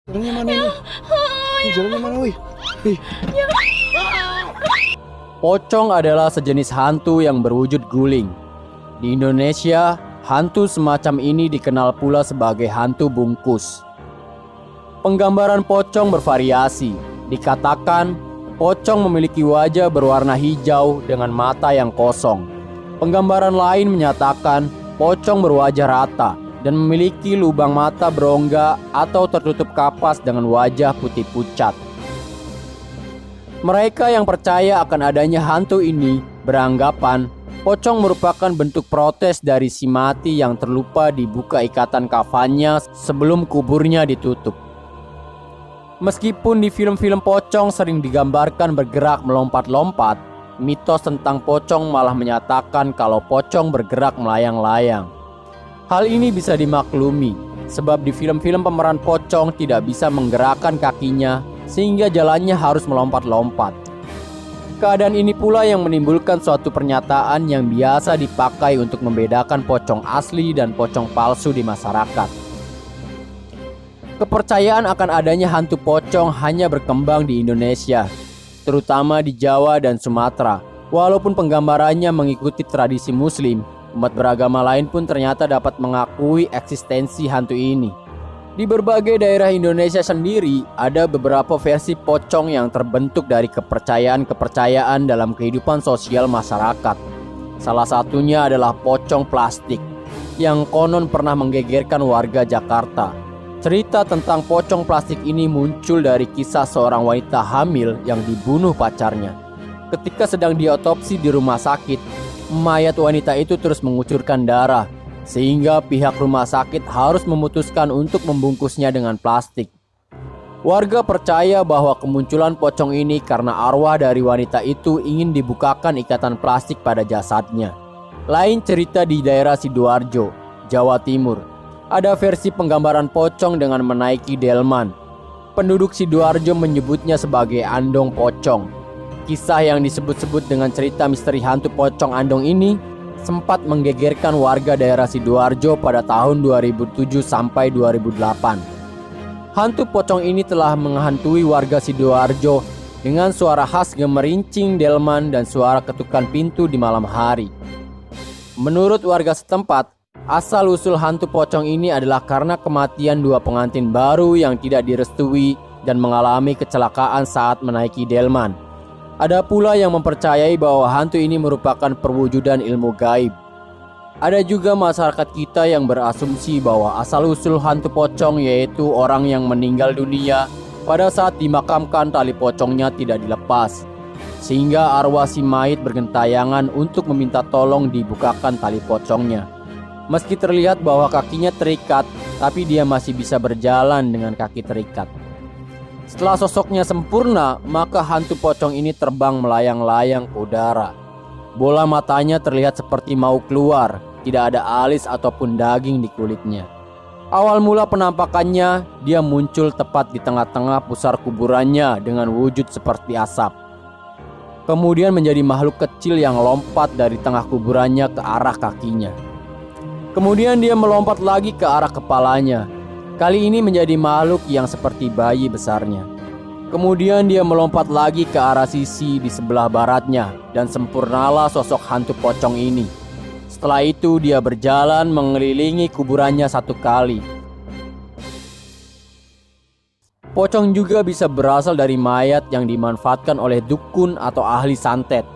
Jalannya mana ini? Ini jalannya mana, wih? Ih, Pocong adalah sejenis hantu yang berwujud guling. Di Indonesia, hantu semacam ini dikenal pula sebagai hantu bungkus. Penggambaran pocong bervariasi. Dikatakan, pocong memiliki wajah berwarna hijau dengan mata yang kosong. Penggambaran lain menyatakan, pocong berwajah rata dan memiliki lubang mata berongga atau tertutup kapas dengan wajah putih pucat. Mereka yang percaya akan adanya hantu ini beranggapan pocong merupakan bentuk protes dari si mati yang terlupa dibuka ikatan kafannya sebelum kuburnya ditutup. Meskipun di film-film pocong sering digambarkan bergerak melompat-lompat, mitos tentang pocong malah menyatakan kalau pocong bergerak melayang-layang. Hal ini bisa dimaklumi, sebab di film-film pemeran pocong tidak bisa menggerakkan kakinya sehingga jalannya harus melompat-lompat. Keadaan ini pula yang menimbulkan suatu pernyataan yang biasa dipakai untuk membedakan pocong asli dan pocong palsu di masyarakat. Kepercayaan akan adanya hantu pocong hanya berkembang di Indonesia, terutama di Jawa dan Sumatera. Walaupun penggambarannya mengikuti tradisi Muslim, umat beragama lain pun ternyata dapat mengakui eksistensi hantu ini. Di berbagai daerah Indonesia sendiri, ada beberapa versi pocong yang terbentuk dari kepercayaan-kepercayaan dalam kehidupan sosial masyarakat. Salah satunya adalah pocong plastik, yang konon pernah menggegerkan warga Jakarta. Cerita tentang pocong plastik ini muncul dari kisah seorang wanita hamil yang dibunuh pacarnya. Ketika sedang diotopsi di rumah sakit, mayat wanita itu terus mengucurkan darah, sehingga pihak rumah sakit harus memutuskan untuk membungkusnya dengan plastik. Warga percaya bahwa kemunculan pocong ini karena arwah dari wanita itu ingin dibukakan ikatan plastik pada jasadnya. Lain cerita di daerah Sidoarjo, Jawa Timur. Ada versi penggambaran pocong dengan menaiki delman. Penduduk Sidoarjo menyebutnya sebagai andong pocong. Kisah yang disebut-sebut dengan cerita misteri hantu pocong andong ini sempat menggegerkan warga daerah Sidoarjo pada tahun 2007 sampai 2008. Hantu pocong ini telah menghantui warga Sidoarjo dengan suara khas gemerincing delman dan suara ketukan pintu di malam hari. Menurut warga setempat, asal-usul hantu pocong ini adalah karena kematian dua pengantin baru yang tidak direstui dan mengalami kecelakaan saat menaiki delman. Ada pula yang mempercayai bahwa hantu ini merupakan perwujudan ilmu gaib. Ada juga masyarakat kita yang berasumsi bahwa asal-usul hantu pocong yaitu orang yang meninggal dunia pada saat dimakamkan tali pocongnya tidak dilepas, sehingga arwah si mayit bergentayangan untuk meminta tolong dibukakan tali pocongnya. Meski terlihat bahwa kakinya terikat, tapi dia masih bisa berjalan dengan kaki terikat. Setelah sosoknya sempurna, maka hantu pocong ini terbang melayang-layang ke udara. Bola matanya terlihat seperti mau keluar, tidak ada alis ataupun daging di kulitnya. Awal mula penampakannya, dia muncul tepat di tengah-tengah pusar kuburannya dengan wujud seperti asap. Kemudian menjadi makhluk kecil yang lompat dari tengah kuburannya ke arah kakinya. Kemudian dia melompat lagi ke arah kepalanya. Kali ini menjadi makhluk yang seperti bayi besarnya. Kemudian dia melompat lagi ke arah sisi di sebelah baratnya dan sempurnalah sosok hantu pocong ini. Setelah itu dia berjalan mengelilingi kuburannya satu kali. Pocong juga bisa berasal dari mayat yang dimanfaatkan oleh dukun atau ahli santet.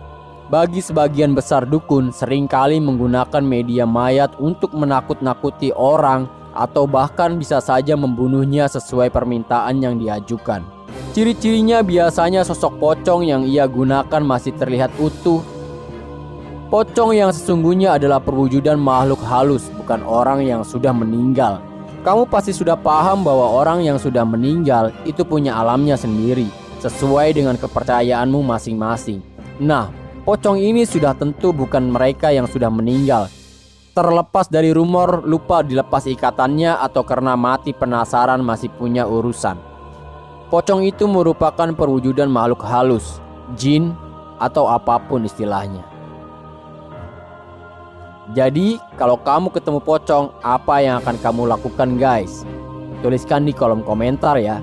Bagi sebagian besar dukun seringkali menggunakan media mayat untuk menakut-nakuti orang atau bahkan bisa saja membunuhnya sesuai permintaan yang diajukan. Ciri-cirinya biasanya sosok pocong yang ia gunakan masih terlihat utuh. Pocong yang sesungguhnya adalah perwujudan makhluk halus, bukan orang yang sudah meninggal. Kamu pasti sudah paham bahwa orang yang sudah meninggal itu punya alamnya sendiri, sesuai dengan kepercayaanmu masing-masing. Nah, pocong ini sudah tentu bukan mereka yang sudah meninggal. Terlepas dari rumor lupa dilepas ikatannya atau karena mati penasaran masih punya urusan. Pocong itu merupakan perwujudan makhluk halus, jin, atau apapun istilahnya. Jadi, kalau kamu ketemu pocong, apa yang akan kamu lakukan, guys? Tuliskan di kolom komentar ya.